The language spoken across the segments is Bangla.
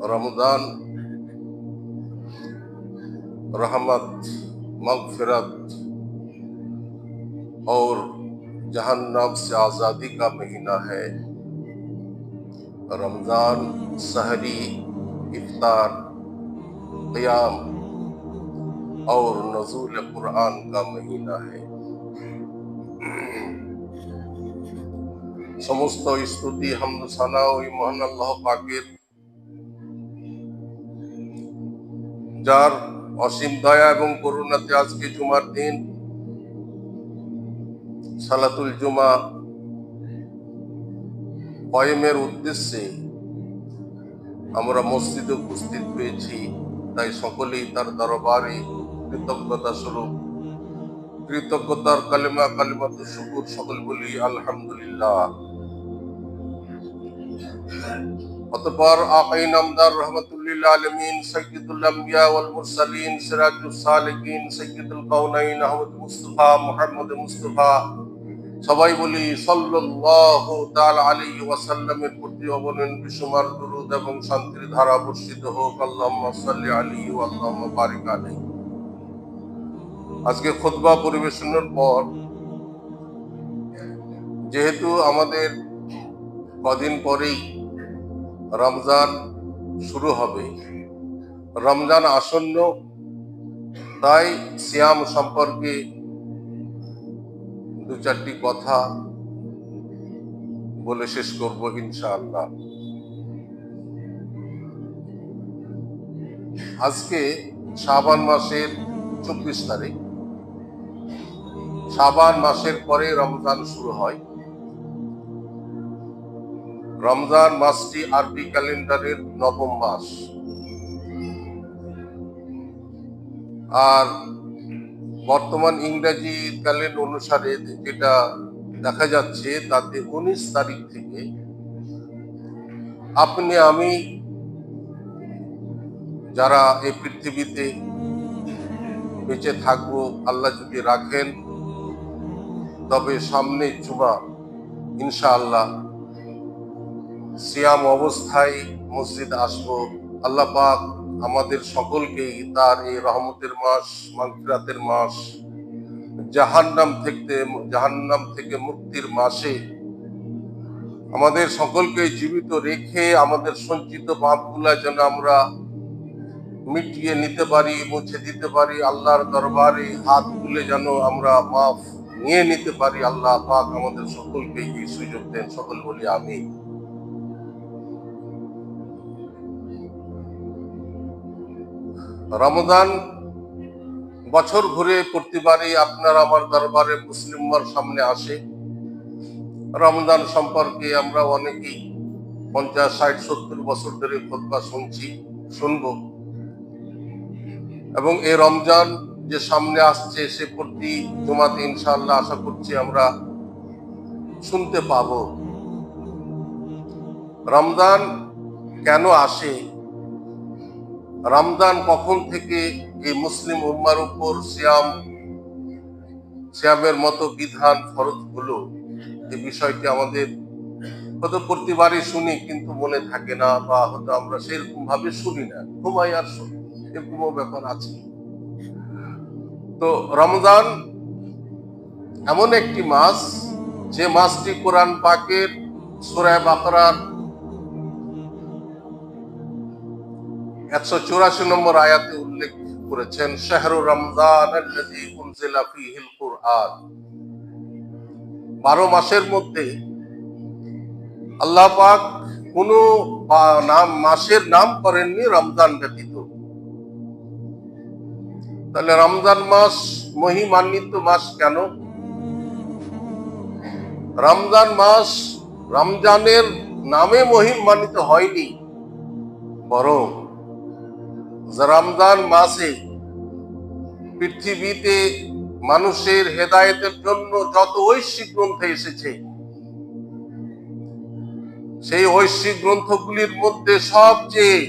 रमजान रहमत, मगफिरत और जहन्नम से आज़ादी का महीना है। रमजान सहरी, इफ्तार, क़ियाम और नज़ूल कुरान का महीना है। समस्त स्तुति हामद साना ওই মহান আল্লাহ পাকের, যার অসীম দয়া এবং করুণাতে আজকে জুমার দিন সালাতুল জুমা কয়েমের উদ্দেশ্যে আমরা মসজিদে উপস্থিত হয়েছি। তাই সকলেই তার দরবারে কৃতজ্ঞতা স্বরূপ কৃতজ্ঞতার কালিমাতুশ শুকুর সকল বলি আলহামদুলিল্লাহ। অতঃপর আকাই নামদার রহমাতুল্লিল আলামিন, সাইয়্যিদুল আম্বিয়া ওয়াল মুরসালিন, সিরাজুস সালিকিন, সাইয়্যিদুল কাউনাইন আহমদ মুস্তাফা মুহাম্মদ মুস্তাফা সবাই বলি সাল্লাল্লাহু তাআলা আলাইহি ওয়াসাল্লামের প্রতি অবনীত বেশুমার দুরূদ এবং শান্তির ধারা বর্ষিত হোক। আল্লাহুম্মা সাল্লি আলাইহি ওয়া আল্লাহুম্মা বারিক আলাইহি। আজকে খুতবা পরিবেশনের পর যেহেতু আমাদের কদিন পরেই রমজান শুরু হবে, রমজান আসন্ন, তাই সিয়াম সম্পর্কে দু চারটি কথা বলে শেষ করব ইনশাআল্লাহ। আজকে শাবান মাসের 24 তারিখ। শাবান মাসের পরে রমজান শুরু হয়। রমজান মাসটি আরবি ক্যালেন্ডারের নবম মাস, আর বর্তমান ইংরেজি ক্যালেন্ডার অনুসারে যেটা দেখা যাচ্ছে তাতে 19 তারিখ থেকে আপনি আমি যারা এই পৃথিবীতে বেঁচে থাকবো, আল্লাহ যদি রাখেন, তবে সামনে জুমা ইনশাআল্লাহ সিয়াম অবস্থায় মসজিদ আসবো। আল্লাহ পাক আমাদের সকলকেই তার এই রহমতের মাস, মাগফিরাতের মাস, জাহান্নাম থেকে মুক্তির মাসে আমাদের সকলকে জীবিত রেখে আমাদের সঞ্চিত পাপগুলা যেন আমরা মিটিয়ে নিতে পারি, মুছে দিতে পারি। আল্লাহর দরবারে হাত তুলে যেন আমরা মাফ নিয়ে নিতে পারি। আল্লাহ পাক আমাদের সকলকে এই সুযোগ দেন। সকল বলি আমিন। রমজান বছর ঘুরে প্রতিবারই আপনার আমার দরবারে মুসলিম উম্মার সামনে আসে। রমজান সম্পর্কে আমরা অনেকেই 50, 60, 70 বছর ধরে খুতবা শুনব, এবং এই রমজান যে সামনে আসছে সে প্রতি জুমাতে ইনশাআল্লাহ আশা করছি আমরা শুনতে পাবো। রমজান কেন আসে, রমজান কখন থেকে এই মুসলিম উম্মার উপর সিয়ামের মতো বিধান ফরজ হলো, এই বিষয়টি আমাদের হয়তো প্রতিবারই শুনি কিন্তু মনে থাকে না, বা হয়তো আমরা সেরকম ভাবে শুনি না, ঘুমাই আর শুনি, এরকমও ব্যাপার আছে। তো রমজান এমন একটি মাস, যে মাসটি কোরআন পাকের সূরা বাকারার 184 নম্বর আয়াতে উল্লেখ করেছেন, শাহরু রমজান আল্লাযী উনজিলা ফীহিল কুরআন। 12 মাসের মধ্যে আল্লাহ পাক কোন মাসের নাম করেননি রমজান ব্যতীত। তাহলে রমজান মাস মহিমান্বিত মাস কেন? রমজান মাস রমজানের নামে মহিমান্বিত হয়নি, বরং রমজান মাসে পৃথিবীতে মানুষের হেদায়েতের জন্য যত ঐশিক গ্রন্থ এসেছে, সেই ঐশিক গ্রন্থগুলির মধ্যে সবচেয়ে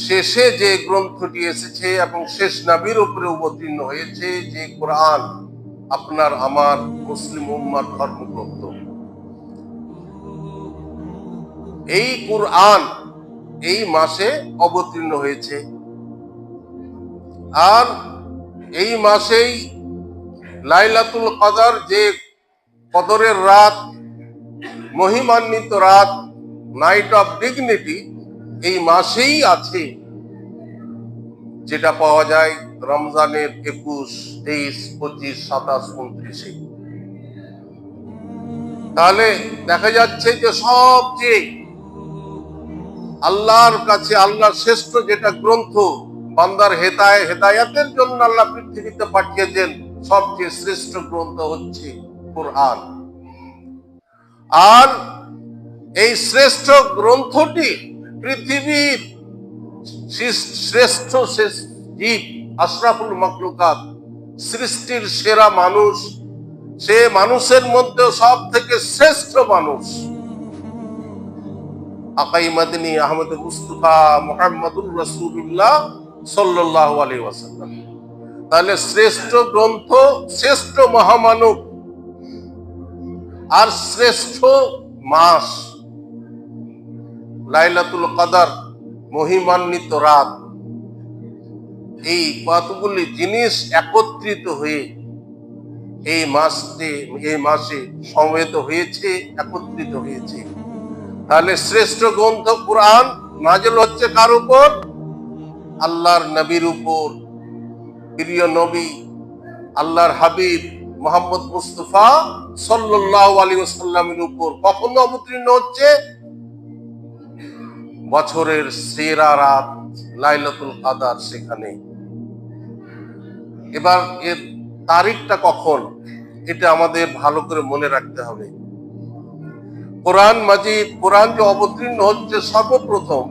শেষে যে গ্রন্থটি এসেছে এবং শেষ নবীর উপরে অবতীর্ণ হয়েছে, যে কোরআন আপনার আমার মুসলিম উম্মার ধর্মগ্রন্থ, এই কোরআন এই মাসে অবতীর্ণ হয়েছে। আর এই মাসেই লাইলাতুল কদর, যে কদরের রাত, মহিমান্বিত রাত, নাইট অফ ডিগনিটি, এই মাসেই আছে, যেটা পাওয়া যায় রমজানের 21, 23, 25, 27, 29-এ। তাহলে দেখা যাচ্ছে যে সবচেয়ে আল্লাহর কাছে, আল্লাহর শ্রেষ্ঠ যেটা গ্রন্থ, বান্দার হেদায়াতের জন্য আল্লাহ পৃথিবীতে পাঠিয়েছেন, সবচেয়ে শ্রেষ্ঠ গ্রন্থ হচ্ছে কোরআন। আর এই শ্রেষ্ঠ গ্রন্থটি পৃথিবীর শ্রেষ্ঠ জীব, আশরাফুল মাখলুকাত, সৃষ্টির সেরা মানুষ, সে মানুষের মধ্যে সব থেকে শ্রেষ্ঠ মানুষ আকাই মাদনী আহমদ মুস্তফা মুহাম্মদুর রাসূলুল্লাহ সাল্লাল্লাহু আলাইহি ওয়াসাল্লাম। তাহলে শ্রেষ্ঠ গ্রন্থ, শ্রেষ্ঠ মহামানব, আর শ্রেষ্ঠ মাস লাইলাতুল কদর, মহিমান্বিত রাত, এই কতগুলি জিনিস একত্রিত হয়ে এই মাসে সমবেত হয়েছে, একত্রিত হয়েছে। তাহলে শ্রেষ্ঠ গ্রন্থ কোরআন নাযিল হচ্ছে কার উপর? আল্লাহর নবীর উপর, প্রিয় নবী আল্লাহর হাবিব মুহাম্মদ মুস্তাফা সাল্লাল্লাহু আলাইহি ওয়াসাল্লামের উপর। কখন অবতীর্ণ হচ্ছে? বছরের সেরা রাত লাইলাতুল কদর, সেখানে। এবার এর তারিখটা কখন, এটা আমাদের ভালো করে মনে রাখতে হবে। কোরআন মাজিদ, কোরআন যে অবতীর্ণ হচ্ছে সর্বপ্রথম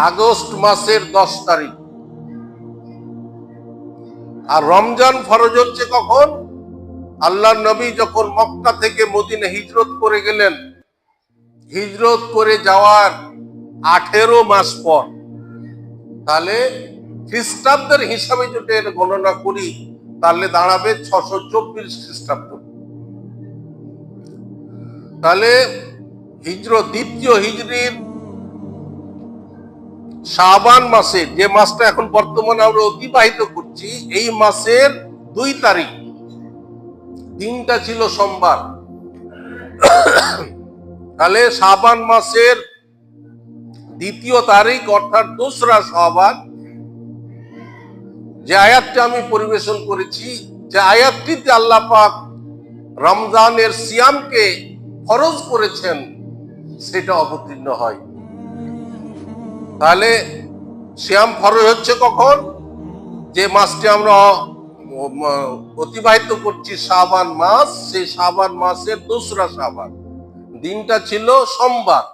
আগস্ট মাসের 10 তারিখ। আর রমজান ফরজ হচ্ছে কখন? আল্লাহর নবী যখন মক্কা থেকে মদিনা হিজরত করে গেলেন, হিজরত করে যাওয়ার 18 মাস পর। তাহলে খ্রিস্টাব্দের হিসাবে যদি এর গণনা করি, তাহলে দাঁড়াবে 624 খ্রিস্টাব্দ। তাহলে দ্বিতীয় হিজরির শাবান মাসে, যে মাসটা এখন বর্তমানে আমরা অতিবাহিত করছি, এই মাসের 2 তারিখ, দিনটা ছিল সোমবার। তাহলে শাবান মাসের 2 তারিখ, অর্থাৎ 2রা শাবান, যে আয়াতটা আমি পরিবেশন করেছি, যে আয়াতটিতে আল্লাহ পাক রমজানের সিয়ামকে ফরজ করেছেন, সেটা অবতীর্ণ হয়। তাহলে সিয়াম ফরজ হচ্ছে কখন? যে মাসটি আমরা অতিবাহিত করছি, শাবান মাস, সেই শাবান মাসের 2রা শাবান, দিনটা ছিল সোমবার।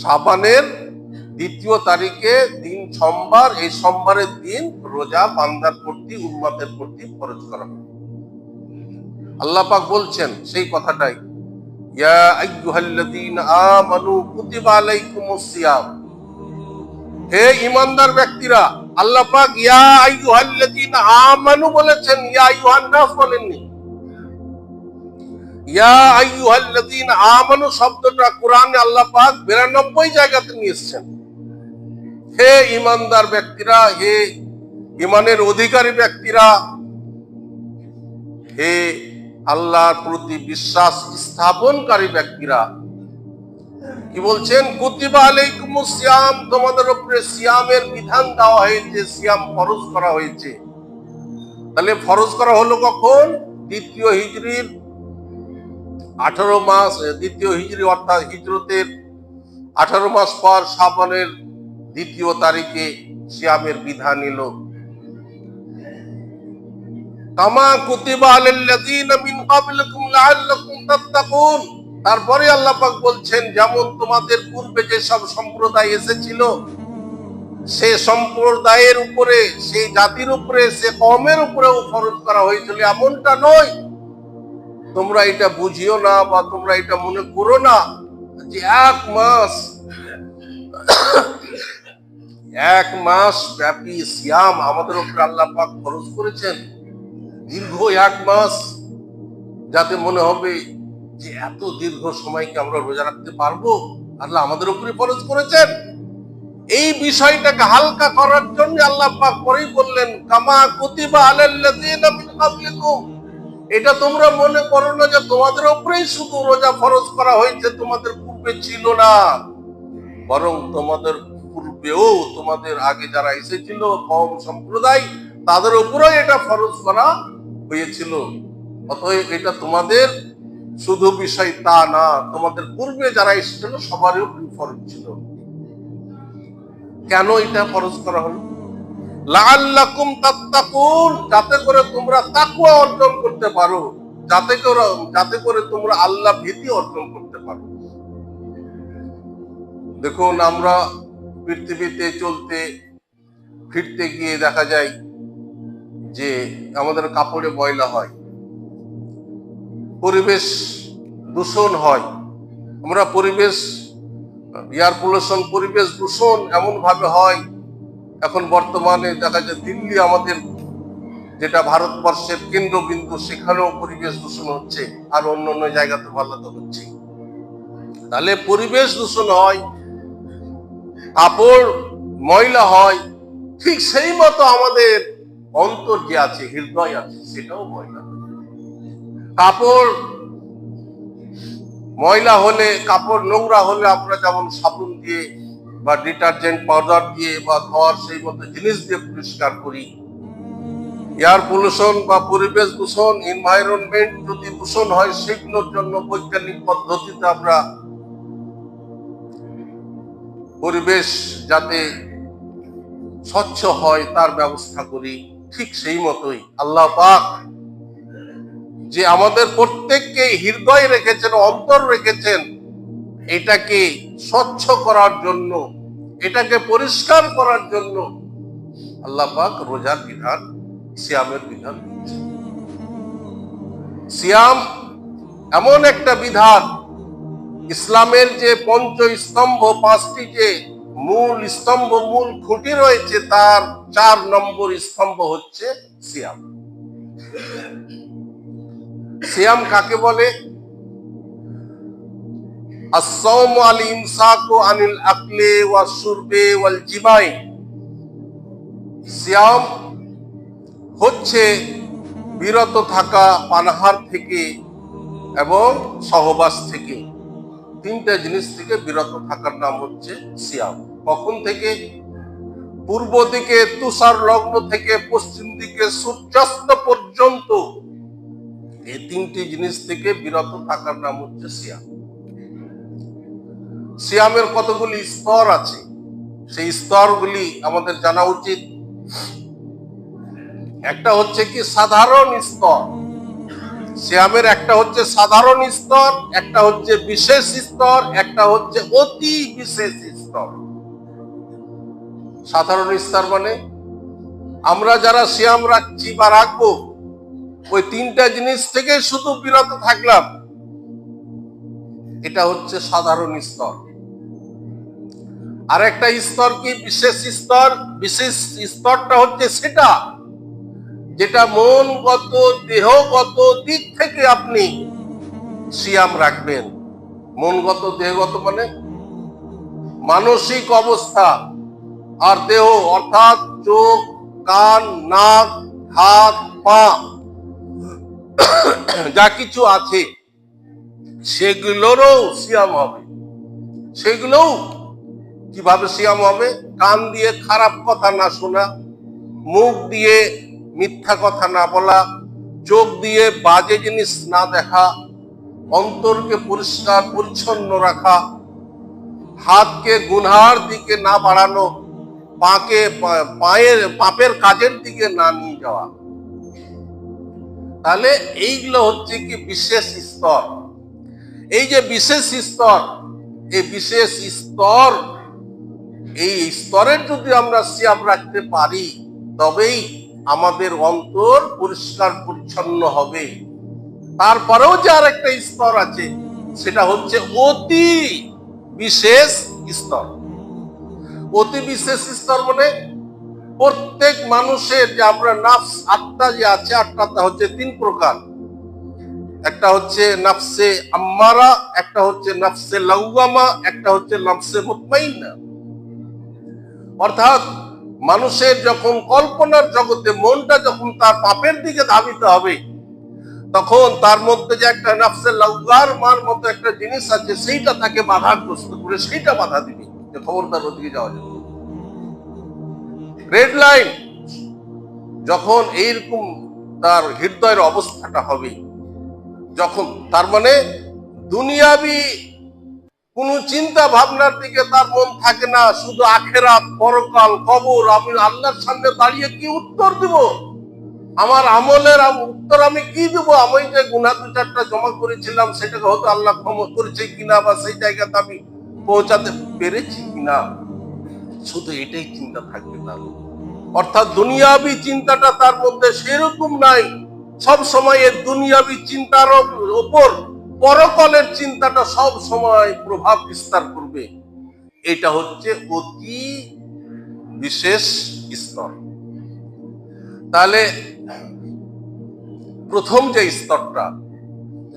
শাবানের 2 তারিখে দিন সোমবার। এই সোমবারের দিন রোজা বান্দার প্রতি, উম্মতের প্রতি ফরজ করা হয়। আল্লাহ পাক বলছেন সেই কথাটাই, ইয়া আইয়ুহাল্লাযীনা আমানু কুতিবা আলাইকুমুস সিয়াম। হে ঈমানদার ব্যক্তিরা, আল্লাহ পাক ইয়া আইয়ুহাল্লাযীনা আমানু বলেছেন, ইয়া আইয়ুহান নাস বলেননি। ইয়া আইয়ুহাল্লাযীনা আমানু শব্দটা কোরআনে আল্লাহ পাক 92 জায়গাতে নিয়ে এসেছেন। হে ঈমানদার ব্যক্তিরা, হে ঈমানের অধিকারী ব্যক্তিরা, হে আল্লাহর প্রতি বিশ্বাস স্থাপনকারী ব্যক্তিরা, কি বলছেন? কুতিবা আলাইকুমুস সিয়াম, তোমাদের উপরে সিয়ামের বিধান দেওয়া হয়েছে, সিয়াম ফরজ করা হয়েছে। তাহলে ফরজ করা হলো কখন? দ্বিতীয় হিজরির 18 মাস, দ্বিতীয় হিজরি অর্থাৎ হিজরতের 18 মাস পর শাবানের 2 তারিখে সিয়ামের বিধান এলো। কামা কুতিবা আলাল্লাযীনা মিন ক্বাবলিকুম লাআল্লাকুম তাত্তাকুন। তারপরে আল্লাহ পাক বলছেন, যেমন তোমাদের পূর্বে যে সব সম্প্রদায় এসেছিল, সে সম্প্রদায়ের উপরে, সেই জাতির উপরে, সে কওমের উপরেও ফরজ করা হয়েছিল। এমনটা নয়, তোমরা এটা বুঝিও না বা তোমরা এটা মনে করো না যে 1 মাস ব্যাপী সিয়াম আমাদের উপরে আল্লাহ পাক ফরজ করেছেন। দীর্ঘ 1 মাস, যাতে মনে হবে যে এত দীর্ঘ সময় কি আমরা রোজা রাখতে পারবো? আল্লাহ আমাদের উপরে ফরজ করেছেন। এই বিষয়টাকে হালকা করার জন্য আল্লাহ পাক পরেই বললেন, কামা কুতিবা আলাল্লাযিনা মিন ক্বাবলিকুম, এটা তোমরা মনে করো না যে তোমাদের উপরেই শুধু রোজা ফরজ করা হয়েছে, তোমাদের পূর্বে ছিল না, বরং তোমাদের পূর্বেও তোমাদের আগে যারা এসেছিল কওম সম্প্রদায়, তাদের উপরেও এটা ফরজ করা হয়েছিল। অতএব এটা তোমাদের শুধু বিষয় তা না, তোমাদের পূর্বে যারা এসেছিল সবারই উপরে ফরজ ছিল। কেন এটা ফরজ করা হলো? লাআল্লাকুম তাত্তাকুন, যাতে করে তোমরা তাকওয়া অর্জন করতে পারো, যাতে করে তোমরা আল্লাহ ভীতি অর্জন করতে পারো। দেখুন, আমরা পৃথিবীতে চলতে ফিরতে গিয়ে দেখা যায় যে আমাদের কাপড়ে ময়লা হয়, পরিবেশ দূষণ হয়, আমরা এয়ার পলিউশন, পরিবেশ দূষণ এমন ভাবে হয়। এখন বর্তমানে দেখা যায় দিল্লি আমাদের যেটা ভারতবর্ষের কেন্দ্রবিন্দু, সেখানেও পরিবেশ দূষণ হচ্ছে, আর অন্য জায়গাতে ভালো তো হচ্ছে। তাহলে পরিবেশ দূষণ হয়, কাপড় ময়লা হয়, ঠিক সেই মতো আমাদের অন্তর যে আছে, হৃদয় আছে, সেটাও ময়লা। কাপড় ময়লা হলে, কাপড় নোংরা হলে আমরা যেমন সাবুন দিয়ে বা ডিটারজেন্ট পাউডার দিয়ে বা ধোয়ার সেই মতো জিনিস দিয়ে পরিষ্কার করি। এয়ার পলিউশন বা পরিবেশ দূষণ, এনভায়রনমেন্ট যদি দূষণ হয়, সেগুলোর জন্য বৈজ্ঞানিক পদ্ধতিতে আমরা পরিবেশ যাতে স্বচ্ছ হয় তার ব্যবস্থা করি। ঠিক সেই মতোই আল্লাহ পাক যে আমাদের প্রত্যেককে হৃদয় রেখেছেন, অন্তর রেখেছেন, এটাকে স্বচ্ছ করার জন্য, এটাকে পরিষ্কার করার জন্য আল্লাহ পাক রোজার বিধান, সিয়ামের বিধান দিয়েছেন। সিয়াম এমন একটা বিধান, ইসলামের যে পঞ্চ স্তম্ভ, পাঁচটি যে মূল স্তম্ভ, মূল খুঁটি রয়েছে, তার 4 নম্বর স্তম্ভ হচ্ছে সিয়াম। সিয়াম কাকে বলে? as-sawmu al-imsaku anil akli was-shurbi wal-jima'i। সিয়াম হচ্ছে বিরত থাকা পানাহার থেকে এবং সহবাস থেকে, 3টা জিনিস থেকে বিরত থাকার নাম হচ্ছে সিয়াম। কখন থেকে? পূর্ব দিকে তুষার লগ্ন থেকে পশ্চিম দিকে সূর্যাস্ত পর্যন্ত এই 3টি জিনিস থেকে বিরত থাকার নাম হচ্ছে সিয়াম। সিয়ামের কতগুলি স্তর আছে, সেই স্তরগুলি আমাদের জানা উচিত। একটা হচ্ছে কি সাধারণ স্তর, সিয়ামের একটা হচ্ছে সাধারণ স্তর, একটা হচ্ছে বিশেষ স্তর, একটা হচ্ছে অতি বিশেষ স্তর। সাধারণ স্তর মানে আমরা যারা সিয়াম রাখছি বা রাখবো, ওই 3টা জিনিস থেকে শুধু বিরত থাকলাম, এটা হচ্ছে সাধারণ স্তর। আর একটা স্তর কি বিশেষ স্তর। বিশেষ স্তরটা হচ্ছে সেটা যেটা মনগত, দেহগত দিক থেকে আপনি সিয়াম রাখবেন। মনগত, দেহগত মানে মানসিক অবস্থা, আর দেহ অর্থাৎ চোখ, কান, নাক, হাত, পা যা কিছু আছে সেগুলোরও সিয়াম হবে। সেগুলোও কিভাবে সিয়াম হবে? কান দিয়ে খারাপ কথা না শোনা, মুখ দিয়ে মিথ্যা কথা না বলা, চোখ দিয়ে বাজে জিনিস না দেখা, অন্তরকে পরিষ্কার পরিচ্ছন্ন রাখা, হাতকে গুনহার দিকে না বাড়ানো, পাপের কাজের দিকে না নিয়ে যাওয়া। তাহলে এইগুলো হচ্ছে কি বিশেষ স্তর। এই যে বিশেষ স্তর, এই বিশেষ স্তর, এই স্তরের যদি আমরা সিয়াম রাখতে পারি, তবেই আমাদের অন্তর পরিষ্কার পরিচ্ছন্ন হবে। তারপরেও যে আরেকটা স্তর আছে, সেটা হচ্ছে অতি বিশেষ স্তর। অতি বিশেষ স্তর মানে প্রত্যেক মানুষের যে আমরা নাফস, আত্মা যে আছে, আত্মাটা হচ্ছে 3 প্রকার। একটা হচ্ছে নাফসে আম্মারা, একটা হচ্ছে নাফসে লাওয়ামা, একটা হচ্ছে নাফসে মুতমাইন্না। অর্থাৎ মানুষের যখন কল্পনার জগতে মনটা যখন তার পাপের দিকে ধাবিত হবে, তখন তার মধ্যে যে একটা নাফসে লাওয়ামার মতো একটা জিনিস আছে, সেইটা তাকে বাধাগ্রস্ত করে, সেইটা বাধা দিবে যে খবরদার ওদিকে যাওয়া যাবে। রেড লাইন যখন এইরকম তার হৃদয়ের অবস্থাটা হবে, যখন তার মানে দুনিয়াবি কোন চিন্তা ভাবনার দিকে তার মন থাকে না, শুধু আখেরাত, পরকাল, কবর, আমি আল্লাহর সামনে দাঁড়িয়ে কি উত্তর দিব, আমার আমলের উত্তর আমি কি দেবো, আমি যে গুনাহ 2-4টা জমা করেছিলাম সেটাকে হয়তো আল্লাহ ক্ষমা করেছে কিনা, বা সেই জায়গাতে আমি পৌঁছাতে পেরেছি কিনা, শুধু এটাই চিন্তা থাকবে তার। অর্থাৎ দুনিয়াবি চিন্তাটা তার মধ্যে সেরকম নাই, সব সময় এই দুনিয়াবি চিন্তার উপর পরকালের চিন্তাটা সব সময় প্রভাব বিস্তার করবে। এটা হচ্ছে অতি বিশেষ স্তর। তাহলে প্রথম যে স্তরটা,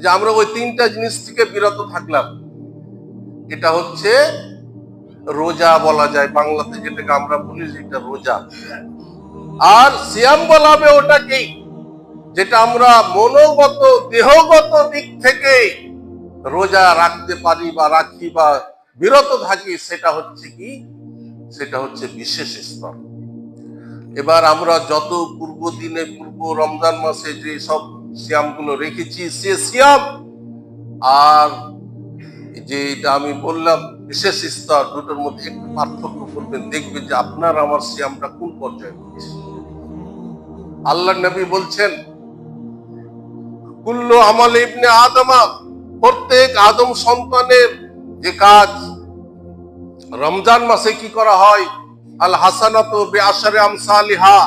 যে আমরা ওই 3টা জিনিস থেকে বিরত থাকলাম, এটা হচ্ছে রোজা বলা যায় বাংলাতে, যেটাকে আমরা বলি যেটা রোজা। আর সিয়াম বলা হবে ওটাকেই যেটা আমরা মনোগত দেহগত দিক থেকে রোজা রাখতে পারি বা রাখি বা বিরত থাকি, সেটা হচ্ছে কি, সেটা হচ্ছে বিশেষ স্তর। এবার আমরা যত পূর্ব দিনে, পূর্ব রমজান মাসে যে সব সিয়ামগুলো রেখেছি, সে সিয়াম আর যে এটা আমি বললাম বিশেষ স্তর, দুটোর মধ্যে একটু পার্থক্য করবেন, দেখবেন যে আপনার আমার সিয়ামটা কোন পর্যায়ে হচ্ছে। আল্লাহ নবী বলছেন, কুল্লু আমাল ইবনে আদমা, প্রত্যেক আদম সন্তানের যে কাজ রমজান মাসে কি করা হয়, আল হাসানাতু বিআশরি আমসালিহা,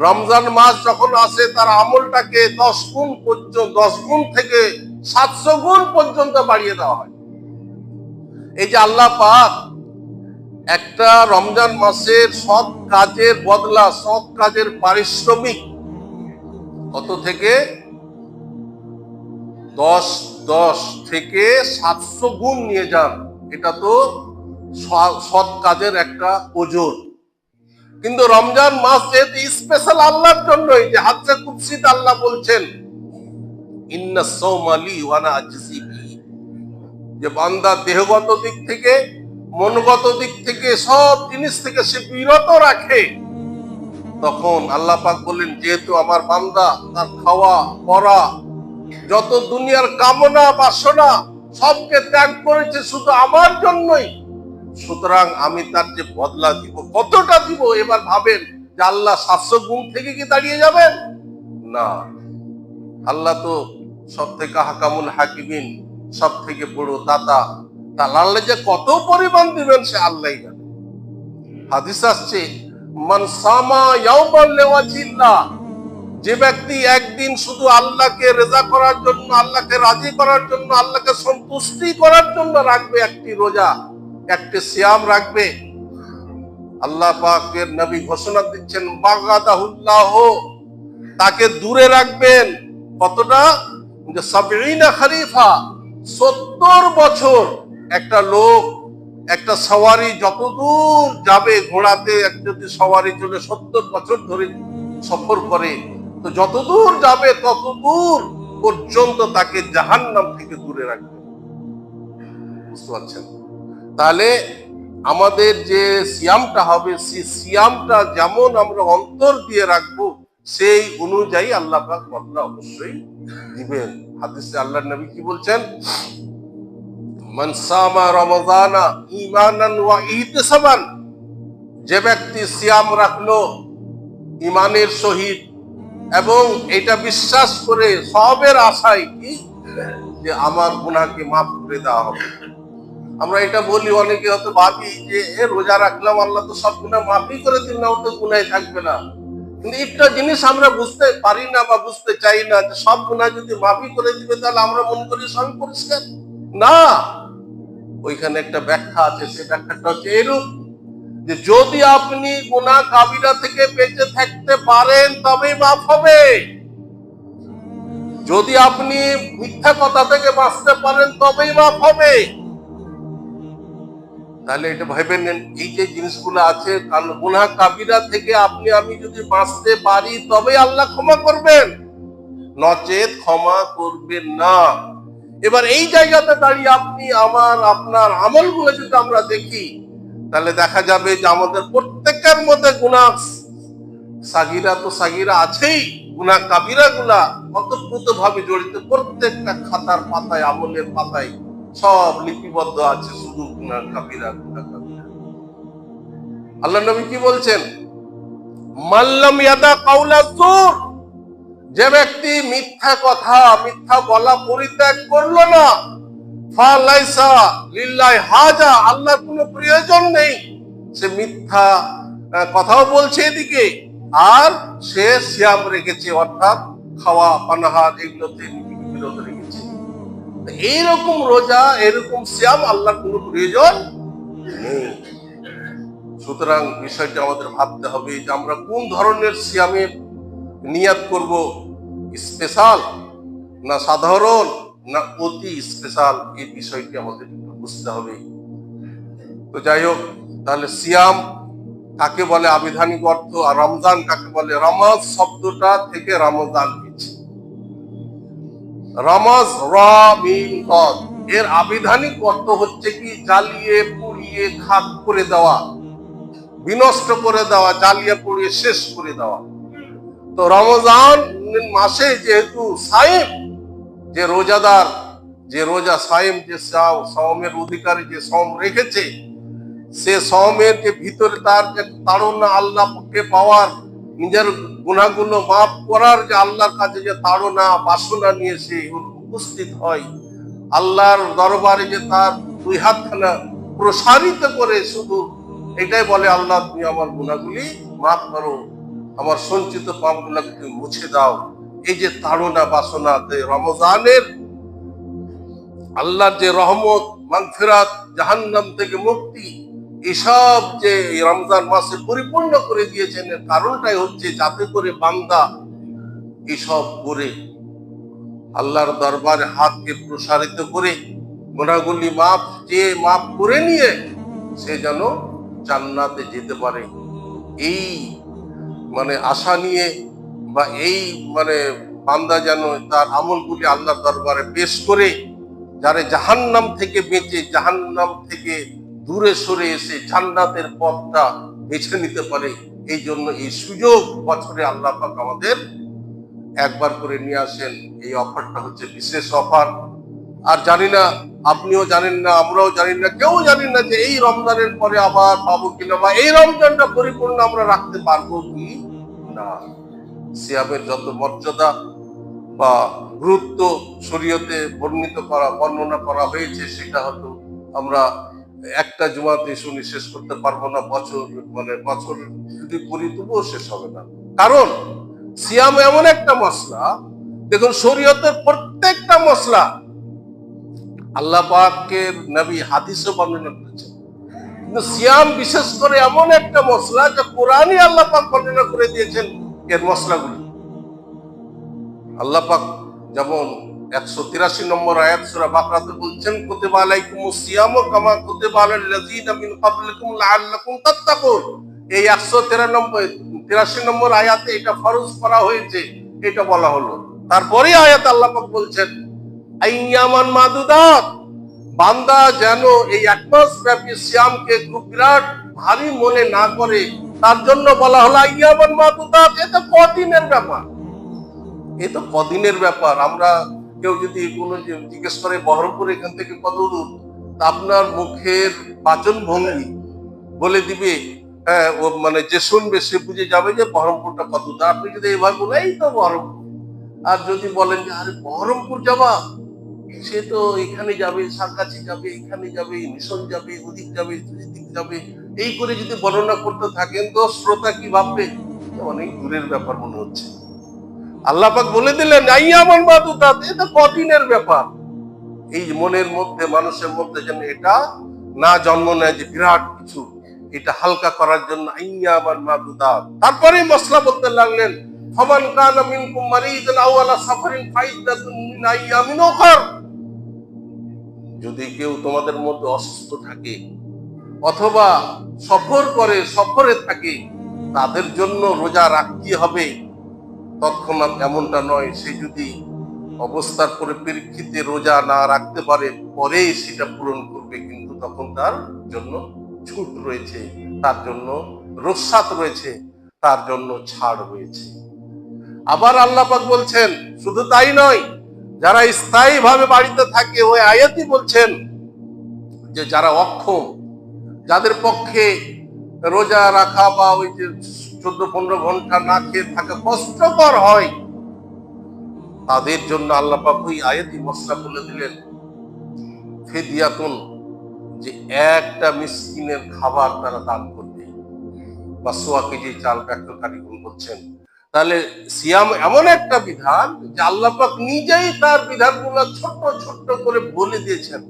রমজান মাস যখন আসে তার আমলটাকে 10 গুণ পর্যন্ত, 10 গুণ থেকে 700 গুণ পর্যন্ত বাড়িয়ে দেওয়া হয়। এই যে আল্লাহ পাক একটা রমজান মাসের সৎ কাজের বদলা, সৎ কাজের পারিশ্রমিক কত থেকে 10 থেকে 700 গুণ নিয়ে যান, এটা তো সৎ কাজের একটা ওজন। কিন্তু রমজান মাস যেহেতু স্পেশাল আল্লাহর জন্যই, যে হাদিসে কুদসিতে আল্লাহ বলছেন, ইন্নাস সাওমা লি ওয়া আনা আজজি বিহি, যে বান্দা দেহগত দিক থেকে, মনগত দিক থেকে, সব জিনিস থেকে সে বিরত রাখে, তখন আল্লাহ পাক বললেন, যেহেতু আমার বান্দা তার খাওয়া পরা, যত দুনিয়ার কামনা বাসনা সবকে ত্যাগ করেছে শুধু আমার জন্যই, সুতরাং আমি তার যে বদলা দিব, কতটা দিব, এবার ভাবেন যে আল্লাহ 700 গুণ থেকে কি দাঁড়িয়ে যাবেন? না, আল্লাহ তো সব থেকে হাকামুল হাকিমিন, সব থেকে বড় দাতা, তাহলে আল্লাহ যে কত পরিমাণ দিবেন সে আল্লাহই জানে। হাদিস আসছে, মান সামা ইয়াওমান লিওয়াজিল্লাহ, যে ব্যক্তি একদিন শুধু আল্লাহকে রেজা করার জন্য, আল্লাহকে রাজি করার জন্য, আল্লাহকে সন্তুষ্টি করার জন্য রাখবে একটি রোজা, একটি সিয়াম রাখবে, আল্লাহ পাকের নবী ঘোষণা দিচ্ছেন, বাগাদাহুল্লাহ, তাকে দূরে রাখবেন কতটা, যে 70 খরিফা, 70 বছর। একটা লোক, একটা সওয়ারি যতদূর যাবে ঘোড়াতে, যদি সওয়ারি চলে 70 বছর ধরে সফর করে, তো যতদূর যাবে ততদূর পর্যন্ত তাকে জাহান্নাম থেকে দূরে রাখবে। বুঝতে পারছেন? তাহলে আমাদের যে সিয়ামটা হবে, সেই সিয়ামটা যেমন আমরা অন্তর দিয়ে রাখবো, সেই অনুযায়ী আল্লাহ পাক বদলা অবশ্যই দিবেন। হাদিসে আল্লাহর নবী কি বলছেন, মান সামা রমাদানা ঈমানান ওয়া ইহতিসাবান, যে ব্যক্তি সিয়াম রাখলো ঈমানের সহিত এবং এটা বিশ্বাস করে, সওয়াবের আশায়, কি যে আমার গুনাহকে মাফ করে দেওয়া হবে। আমরা এটা বলি, অনেকে হয়তো ভাবি যে রোজা রাখলাম আল্লাহ তো সব গুনাহ মাফই করে দিন, না, ও তো গুনাহ থাকবে না। কিন্তু একটা জিনিস আমরা বুঝতে পারি না বা বুঝতে চাই না, যে সব গুনাহ যদি মাফই করে দিবে তাহলে আমরা মনে করি সবই পরিষ্কার। না, ওইখানে একটা ব্যাখ্যা আছে, সেই ব্যাখ্যাটা হচ্ছে এরূপ, যে যদি আপনি গুনাহ কাবিরা থেকে বেঁচে থাকতে পারেন তবেই মাফ হবে। যদি আপনি মিথ্যা কথা থেকে বাঁচতে পারেন তবেই মাফ হবে। তাহলে এটা ভেবে নেন, এই যে জিনিসগুলো আছে, গুনাহ কাবিরা থেকে আপনি আমি যদি বাঁচতে পারি তবেই আল্লাহ ক্ষমা করবেন, নচেত ক্ষমা করবেন না। এবার এই জায়গাতে দাঁড়িয়ে আপনি আপনার আমলগুলো যদি আমরা দেখি, তাহলে দেখা যাবে যে আমাদের প্রত্যেকের মধ্যে গুনাহ সাগিরা তো সাগিরা আছেই, গুনাহ কাবিরা গুলা অতপ্রত ভাবে জড়িত। প্রত্যেকটা খাতার পাতায়, আমলের পাতায় সব লিপিবদ্ধ আছে, শুধু গুনাহ কাবিরা, গুনাহ কাবিরা। আল্লাহ নবী কি বলছেন? মাল্লাম ইয়াদা কাউলা যুর, যে ব্যক্তি মিথ্যা কথা, মিথ্যা বলা পরিত্যাগ করলো না, ফালাইসা লিল্লাহি হাজা, আল্লাহর কোনো প্রয়োজন নেই। সে মিথ্যা কথাও বলছে এদিকে, আর সে সিয়াম রেখেছে, অর্থাৎ খাওয়া পানাহার এগুলোতে বিরত রেখেছে। এইরকম রোজা, এরকম সিয়াম আল্লাহর কোনো প্রয়োজন নেই। সুতরাং বিষয়টা আমাদের ভাবতে হবে যে আমরা কোন ধরনের সিয়ামের নিয়াত করব, স্পেশাল না সাধারণ না অতি স্পেশাল, এই বিষয়টি আমাদের একটু বুঝতে হবে। তো যাই হোক, তাহলে সিয়াম কাকে বলে, আবিধানিক অর্থ, আর রমজান কাকে বলে? রমাজ শব্দটা থেকে রমজান হয়েছে। রমাজ, র মিম কদ, এর আবিধানিক অর্থ হচ্ছে কি? জ্বালিয়ে পুড়িয়ে খাক করে দেওয়া, বিনষ্ট করে দেওয়া, জ্বালিয়ে পুড়িয়ে শেষ করে দেওয়া। তো রমজান মাসে যেহেতু সাইম, যে রোজাদার, যে রোজা সাইম, যে সওমের অধিকারী, যে সওম রেখেছে, সে সওমের যে ভিতরে তার যে তাড়না, আল্লাহকে পাওয়ার, নিজের গুনাহগুলো মাফ করার যে আল্লাহর কাছে যে তাড়না বাসনা নিয়ে সে উপস্থিত হয়, আল্লাহর দরবারে যে তার দুই হাতখানা প্রসারিত করে শুধু এটাই বলে, আল্লাহ তুমি আমার গুনাহগুলি মাফ করো, আমার সঞ্চিত পাপগুলোকে তুমি মুছে দাও। এই যে তাড়না বাসনা, রমজানের আল্লাহর যে রহমত, মাগফিরাত, জাহান্নাম থেকে মুক্তি, এসব যে রমজান মাসে পরিপূর্ণ করে দিয়েছেন, এর কারণটাই হচ্ছে যাতে করে বান্দা এসব করে আল্লাহর দরবারে হাতকে প্রসারিত করে গুনাহগুলি মাফ করে নিয়ে সে যেন জান্নাতে যেতে পারে। এই আশা নিয়ে, বা এই বান্দা যেন তার আমলগুলি আল্লাহর দরবারে পেশ করে, যারা জাহান্নাম থেকে বেঁচে, জাহান্নাম থেকে দূরে সরে এসে জান্নাতের পথটা বেছে নিতে পারে। এই জন্য এই সুযোগ বছরে আল্লাহ পাক আমাদের একবার করে নিয়ে আসেন। এই অফারটা হচ্ছে বিশেষ অফার। আর জানি না, আপনিও জানেন না, আমরাও জানি না, কেউ জানি না যে এই রমজানের পরে আবার পাবো কিনা, বা এই রমজানটা পরিপূর্ণ আমরা রাখতে পারবো কি না। সিয়ামের যত মর্যাদা বা গুরুত্ব শরীয়তে বর্ণনা করা হয়েছে, সেটা হয়তো আমরা একটা জুমাতে শুনে শেষ করতে পারবো না। বছর যদি করি তবুও শেষ হবে না। কারণ সিয়াম এমন একটা মসলা, দেখুন শরীয়তের প্রত্যেকটা মসলা আল্লাহ পাকের নবী হাদিসে বর্ণনা করেছেন, কিন্তু সিয়াম বিশেষ করে এমন একটা মসলা যে কোরআনে আল্লাহ পাক বর্ণনা করে দিয়েছেন এর মসলাগুলি। আল্লাহ পাক যেমন 183 নম্বর আয়াত সূরা বাকরাতে বলছেন, কুতিবা আলাইকুমুস সিয়ামু কামা কুতিবা আলাল লাযিনা মিন ক্বাবলিকুম লাআল্লাকুম তাত্তাকুন। এই 183 নম্বর আয়াতে এটা ফরজ করা হয়েছে, এটা বলা হলো। তারপরে আয়াত আল্লাহ পাক বলছেন আইয়ামান মাদুদাত, বান্দা যেন এই এক মাস ব্যাপী সিয়ামকে খুব বিরাট ভারী মনে না করে, তার জন্য বলা হলো আইয়ামান মাদুদাত। এটা কদিনের ব্যাপার, এই তো কদিনের ব্যাপার। আমরা কেউ যদি কোনো জিজ্ঞেস করে বহরমপুর এখান থেকে কত দূর, আপনার মুখের বাচন ভঙ্গি বলে দিবে, হ্যাঁ, ও যে শুনবে সে বুঝে যাবে যে বহরমপুরটা কত দূর। আপনি যদি এইভাবে বলে এই তো বহরমপুর, আর যদি বলেন যে আরে বহরমপুর যাবা, সে তো এখানে যাবে, সারকাছি যাবে, এখানে যাবে, মিশন যাবে, ওদিক যাবে, দিক যাবে, এই করে যদি বর্ণনা করতে থাকেন তো শ্রোতা কি ভাববে? অনেক দূরের ব্যাপার মনে হচ্ছে। আল্লাহ পাক বলে দিলেন আইয়ামান মাদুদাত, এটা কদিনের ব্যাপার। এই মনের মধ্যে, মানুষের মধ্যে যেন এটা না জন্ম নেয় যে বিরাট কিছু, এটা হালকা করার জন্য আইয়ামান মাদুদাত। তারপরে মসলা বলতে লাগলেন ফামান কানা মিনকুম মারিদান আও আলা সাফারিন ফাইদ্দাতুন মিন আইয়ামিন উখর। যদি কেউ তোমাদের মধ্যে অসুস্থ থাকে অথবা সফরে থাকে, তাদের জন্য রোজা রাখতে হবে। তৎক্ষণাৎ এমনটা নয়, সে যদি অবস্থার পরিপ্রেক্ষিতে রোজা না রাখতে পারে পরেই সেটা পূরণ করবে, কিন্তু তখন তার জন্য ছুট রয়েছে, তার জন্য রুখসাত রয়েছে, তার জন্য ছাড় রয়েছে। আবার আল্লাহ পাক বলছেন, শুধু তাই নয়, যারা স্থায়ী ভাবে বাড়িতে থাকে ওই আয়াতই বলছেন যে যারা অক্ষম, যাদের পক্ষে রোজা রাখা বা ওই যে 14-15 ঘন্টা না খেয়ে থাকা কষ্টকর হয়, তাদের জন্য আল্লাহ পাক ওই আয়াতি মশলা বলে দিলেন ফিদিয়াতুন, যে একটা মিসকিনের খাবার তারা দান করবে বা সোয়া কেজি চাল ব্যক্তকারীগণ বলছেন। তাহলে সিয়াম এমন একটা বিধান যে আল্লাহ পাক নিজেই তার বিধানগুলো ছোট্ট ছোট্ট করে বলে দিয়েছেন।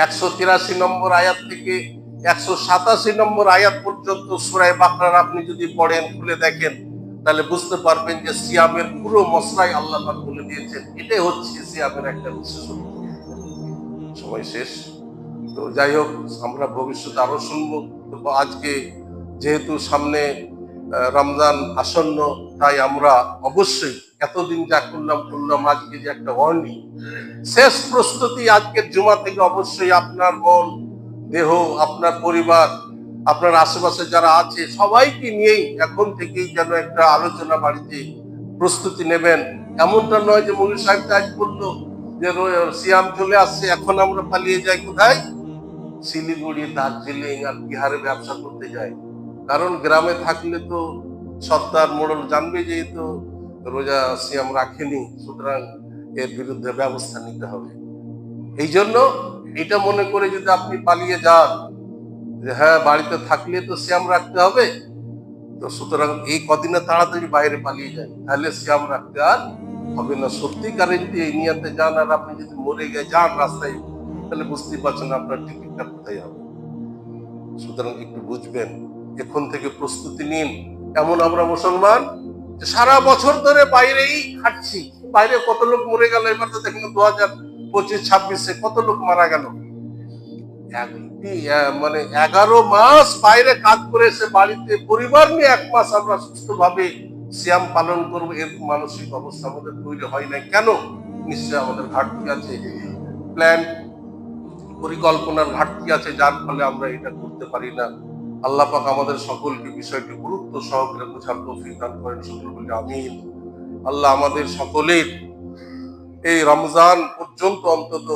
183 নম্বর আয়াত থেকে 187 নম্বর আয়াত পর্যন্ত সূরা বাকরার আপনি যদি পড়েন, খুলে দেখেন, তাহলে বুঝতে পারবেন যে সিয়ামের পুরো মশলাই আল্লাহ পাক বলে দিয়েছেন। এটাই হচ্ছে সিয়ামের একটা বিশেষত্ব। সময় শেষ, তো যাই হোক, আমরা ভবিষ্যতে আরো শুনবো। তো আজকে যেহেতু সামনে রমজান আসন্ন, তাই আমরা অবশ্যই এতদিন যা করলাম আজকে যে একটা ওয়ার্নিং, শেষ প্রস্তুতি আজকের জুমা থেকে অবশ্যই আপনার মন, দেহ, আপনার পরিবার, আপনার আশেপাশে যারা আছে সবাইকে নিয়েই এখন থেকেই যেন একটা আলোচনা বাড়িতে প্রস্তুতি নেবেন। এমনটা নয় যে মৌলভী সাহেব আজ বললো যে সিয়াম চলে আসছে, এখন আমরা পালিয়ে যাই কোথায়, শিলিগুড়ি, দার্জিলিং আর বিহারে ব্যবসা করতে যাই। কারণ গ্রামে থাকলে তো সর্দার মোড়ল জানবে যে তো রোজা সিয়াম রাখেনি, সুতরাং এর বিরুদ্ধে ব্যবস্থা নিতে হবে। এই জন্য এটা মনে করে যদি আপনি পালিয়ে যান যে হ্যাঁ বাড়িতে থাকলে তো সিয়াম রাখতে হবে, তো সুতরাং এই কদিনে তাড়াতাড়ি বাইরে পালিয়ে যায়, তাহলে সিয়াম রাখতে আর হবে না। সত্যিকারে যদি এই নিয়াতে যান আর আপনি যদি মরে গিয়ে যান রাস্তায়, তাহলে বুঝতেই পারছেন আপনার টিকিটটা কোথায় হবে। সুতরাং একটু বুঝবেন, এখন থেকে প্রস্তুতি নিন। এমন আমরা মুসলমান সারা বছর ধরে বাইরেই খাটছি, বাইরে কত লোক মরে গেল। এবার তো দেখুন 2025-26 কত লোক মারা গেল। মানে 11 মাস বাইরে কাজ করে এসে বাড়িতে পরিবার নিয়ে 1 মাস আমরা সুস্থভাবে সিয়াম পালন করবো, এর মানসিক অবস্থা আমাদের তৈরি হয় না কেন? নিশ্চয়ই আমাদের ঘাটতি আছে, প্ল্যান পরিকল্পনার ঘাটতি আছে, যার ফলে আমরা এটা করতে পারি না। আল্লাহ পাক আমাদের সকলকে বিষয়টি গুরুত্ব সহকারে বোঝার তৌফিক দান করেন, সকল বলে আমিন। আল্লাহ আমাদের সকলের এই রমজান পর্যন্ত অন্তত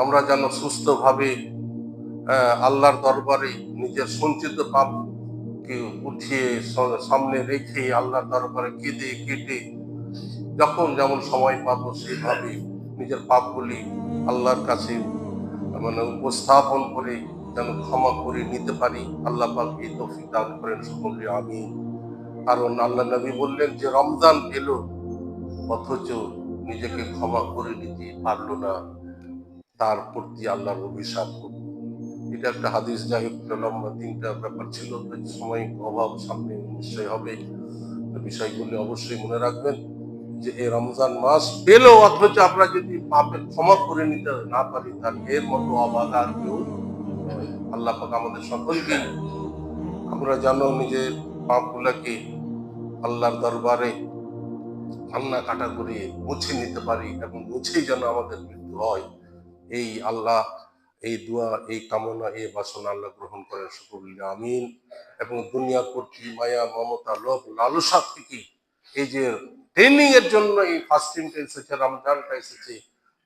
আমরা যেন সুস্থভাবে আল্লাহর দরবারে নিজের সঞ্চিত পাপকে উঠিয়ে সামনে রেখে আল্লাহর দরবারে কেঁদে কেটে যখন যেমন সময় পাবো সেইভাবে নিজের পাপগুলি আল্লাহর কাছে মানে উপস্থাপন করে যেন ক্ষমা করে নিতে পারি। আল্লাহ পাক এই তৌফিক দান করেন, সকলে আমিন। কারণ আল্লাহ নবী বললেন যে রমজান এলো অথচ নিজেকে ক্ষমা করে নিতে পারলো না, তার প্রতি আল্লাহর অভিশাপ। এটা একটা হাদিস। যাই হোক, লম্বা 3টা ব্যাপার ছিল, সময় অভাব, সামনে নিশ্চয় হবে। বিষয়গুলি অবশ্যই মনে রাখবেন যে এই রমজান মাস পেলো অথচ আমরা যদি পাপের ক্ষমা করে নিতে না পারি, তার এর মতো অবাধ আর কেউ। আল্লাহ পাক আমাদের সকলকে আমরা যেন নিজের পাপগুলাকে আল্লাহর দরবারে কান্না কাটা করে মুছে নিতে পারি এবং মুছেই যেন আমাদের মৃত্যু হয়। এই আল্লাহ, এই দোয়া, এই কামনা, এই বাসনা আল্লাহ গ্রহণ করেন, সকলে আমিন। এবং দুনিয়া প্রতি মায়া, মমতা, লোভ, লালসা থেকে এই যে ট্রেনিং এর জন্য এই ফাস্টিংটা এসেছে, রমজানটা এসেছে,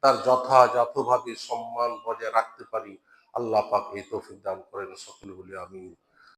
তার যথাযথভাবে সম্মান বজায় রাখতে পারি। আল্লাহ পাক এই তৌফিক দান করেন, সকলে বলি আমিন।